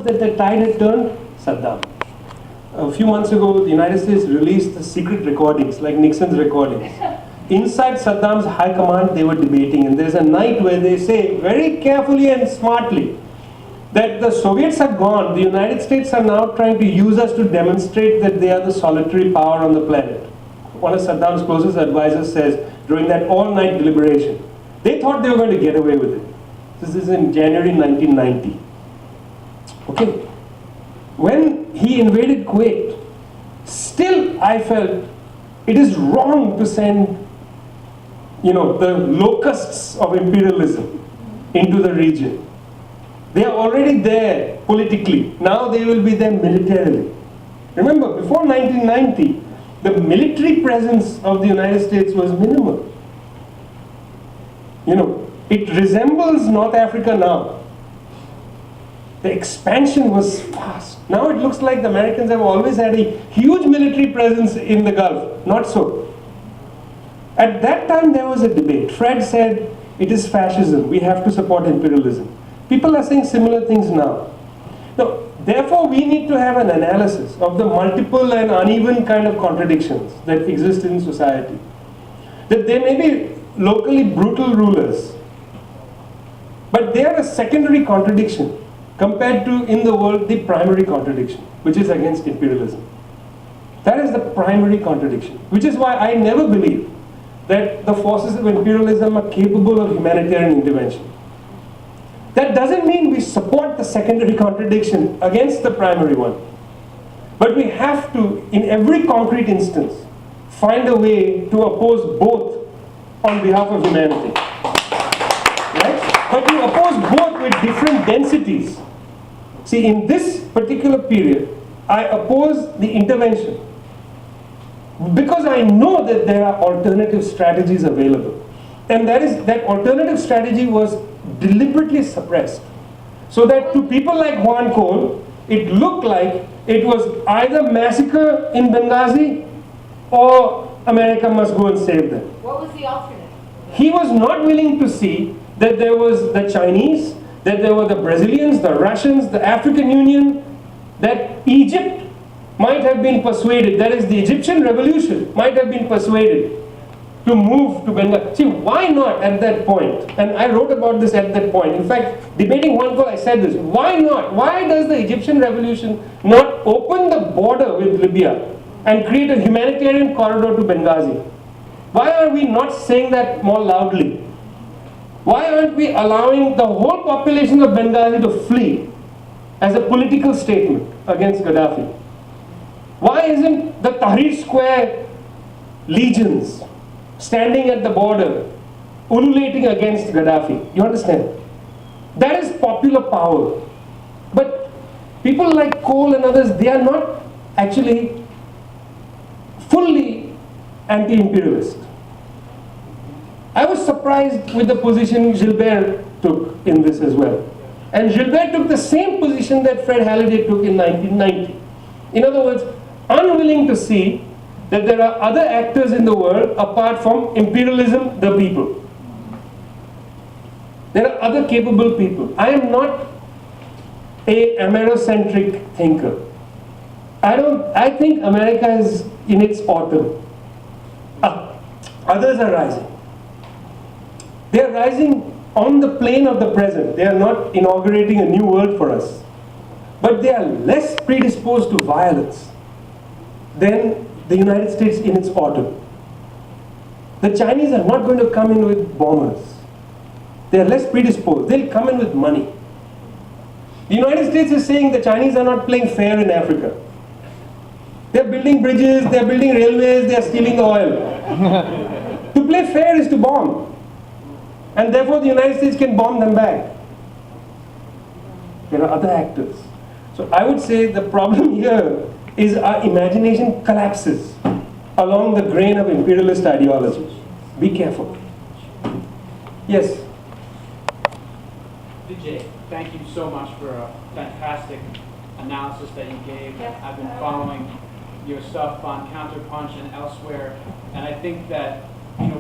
that the tide had turned? Saddam. A few months ago, the United States released the secret recordings, like Nixon's recordings. Inside Saddam's high command, they were debating, and there's a night where they say very carefully and smartly that the Soviets are gone, the United States are now trying to use us to demonstrate that they are the solitary power on the planet. One of Saddam's closest advisors says during that all-night deliberation, they thought they were going to get away with it. This is in January 1990. Okay. When he invaded Kuwait, still I felt it is wrong to send, the locusts of imperialism into the region. They are already there politically. Now they will be there militarily. Remember, before 1990, the military presence of the United States was minimal. It resembles North Africa now. The expansion was fast. Now it looks like the Americans have always had a huge military presence in the Gulf. Not so. At that time there was a debate. Fred said, it is fascism, we have to support imperialism. People are saying similar things now. Now, therefore we need to have an analysis of the multiple and uneven kind of contradictions that exist in society. That there may be locally brutal rulers, but they are a secondary contradiction compared to, in the world, the primary contradiction, which is against imperialism. That is the primary contradiction, which is why I never believe that the forces of imperialism are capable of humanitarian intervention. That doesn't mean we support the secondary contradiction against the primary one. But we have to, in every concrete instance, find a way to oppose both on behalf of humanity. Right? But you oppose both with different densities. See, in this particular period, I oppose the intervention because I know that there are alternative strategies available. And that alternative strategy was deliberately suppressed. So that to people like Juan Cole, it looked like it was either massacre in Benghazi or America must go and save them. What was the alternate? He was not willing to see that there was the Chinese, that there were the Brazilians, the Russians, the African Union, that Egypt might have been persuaded, that is the Egyptian revolution might have been persuaded to move to Benghazi. See, why not at that point? And I wrote about this at that point. In fact, debating Juan Cole, I said this. Why not? Why does the Egyptian revolution not open the border with Libya and create a humanitarian corridor to Benghazi? Why are we not saying that more loudly? Why aren't we allowing the whole population of Benghazi to flee as a political statement against Gaddafi? Why isn't the Tahrir Square legions standing at the border, ululating against Gaddafi? You understand? That is popular power. But people like Cole and others, they are not actually fully anti-imperialist. I was surprised with the position Gilbert took in this as well. And Gilbert took the same position that Fred Halliday took in 1990. In other words, unwilling to see that there are other actors in the world apart from imperialism, the people. There are other capable people. I am not a Amerocentric thinker. I think America is in its autumn. Others are rising. They are rising on the plane of the present. They are not inaugurating a new world for us. But they are less predisposed to violence than the United States in its autumn. The Chinese are not going to come in with bombers. They are less predisposed. They'll come in with money. The United States is saying the Chinese are not playing fair in Africa. They're building bridges, they're building railways, they're stealing the oil. To play fair is to bomb. And therefore the United States can bomb them back. There are other actors. So I would say the problem here is our imagination collapses along the grain of imperialist ideology. Be careful. Yes? Vijay, thank you so much for a fantastic analysis that you gave. Yep. I've been following your stuff on Counterpunch and elsewhere, and I think that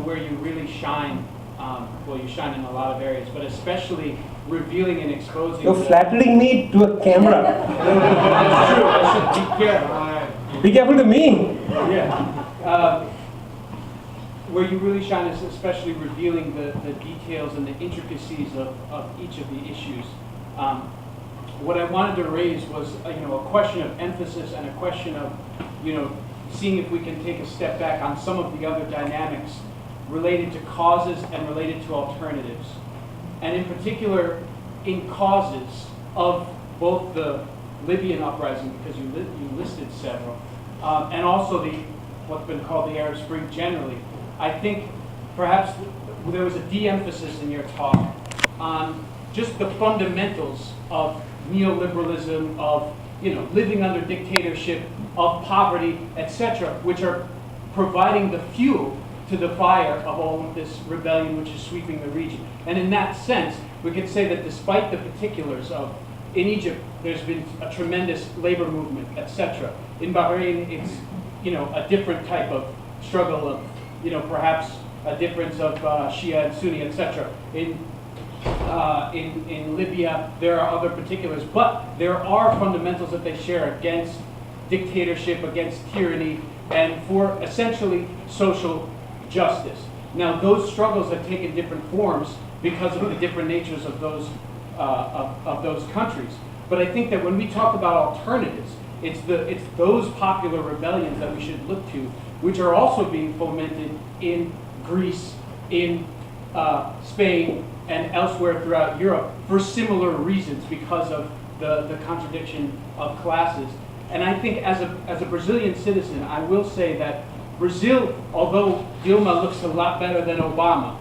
where you really shine, well, you shine in a lot of areas, but especially revealing and exposing. You're flattering me to a camera. That's true. I should be careful. Be careful to me. Yeah. Where you really shine is especially revealing the details and the intricacies of each of the issues. What I wanted to raise was a question of emphasis and a question of seeing if we can take a step back on some of the other dynamics related to causes and related to alternatives. And in particular, in causes of both the Libyan uprising, because you listed several, and also what's been called the Arab Spring generally. I think perhaps there was a de-emphasis in your talk on just the fundamentals of neoliberalism, of living under dictatorship, of poverty, etc., which are providing the fuel to the fire of all of this rebellion which is sweeping the region. And in that sense, we could say that despite the particulars of, in Egypt, there's been a tremendous labor movement, etc. In Bahrain, it's a different type of struggle of perhaps a difference of Shia and Sunni, etc. In Libya, there are other particulars, but there are fundamentals that they share against dictatorship, against tyranny, and for essentially social justice. Now, those struggles have taken different forms because of the different natures of those countries. But I think that when we talk about alternatives, it's those popular rebellions that we should look to, which are also being fomented in Greece, in Spain, and elsewhere throughout Europe for similar reasons because of the contradiction of classes. And I think as a Brazilian citizen, I will say that Brazil, although Dilma looks a lot better than Obama,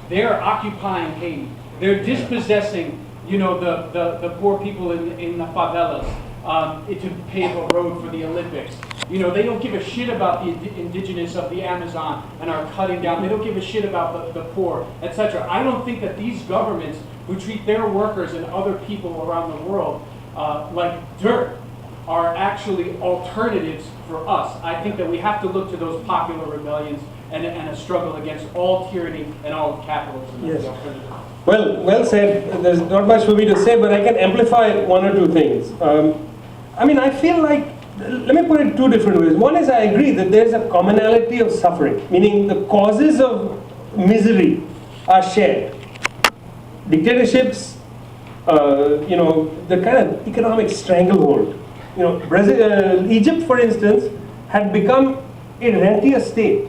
they're occupying Haiti. They're dispossessing, the poor people in the favelas to pave a road for the Olympics. They don't give a shit about the indigenous of the Amazon and are cutting down. They don't give a shit about the poor, etc. I don't think that these governments who treat their workers and other people around the world like dirt are actually alternatives for us. I think that we have to look to those popular rebellions and a struggle against all tyranny and all of capitalism. Yes. Well said. There's not much for me to say, but I can amplify one or two things. I feel like, let me put it two different ways. One is I agree that there's a commonality of suffering, meaning the causes of misery are shared. Dictatorships, the kind of economic stranglehold. Egypt, for instance, had become a rentier state.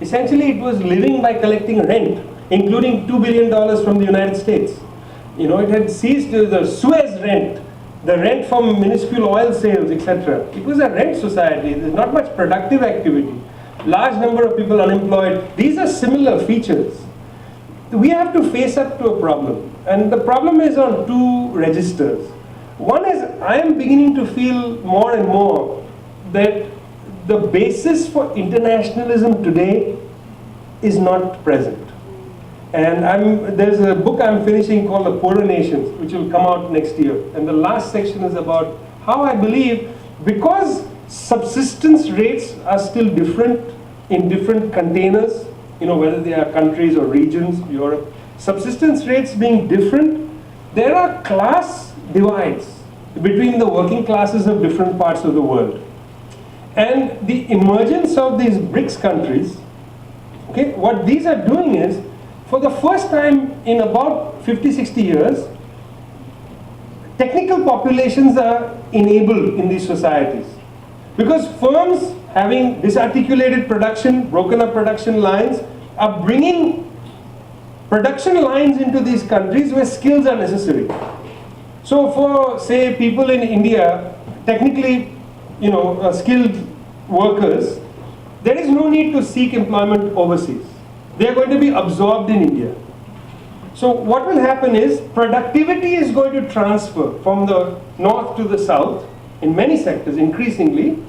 Essentially, it was living by collecting rent, including $2 billion from the United States. It had seized the Suez rent, the rent from minuscule oil sales, etc. It was a rent society. There's not much productive activity. Large number of people unemployed. These are similar features. We have to face up to a problem. And the problem is on two registers. One is I am beginning to feel more and more that the basis for internationalism today is not present. And there's a book I'm finishing called The Poorer Nations, which will come out next year. And the last section is about how I believe, because subsistence rates are still different in different containers, whether they are countries or regions, Europe, subsistence rates being different, there are class divides between the working classes of different parts of the world. And the emergence of these BRICS countries, what these are doing is, for the first time in about 50, 60 years, technical populations are enabled in these societies. Because firms having disarticulated production, broken up production lines, are bringing production lines into these countries where skills are necessary. So for, say, people in India, technically, skilled workers, there is no need to seek employment overseas. They are going to be absorbed in India. So what will happen is productivity is going to transfer from the north to the south in many sectors increasingly,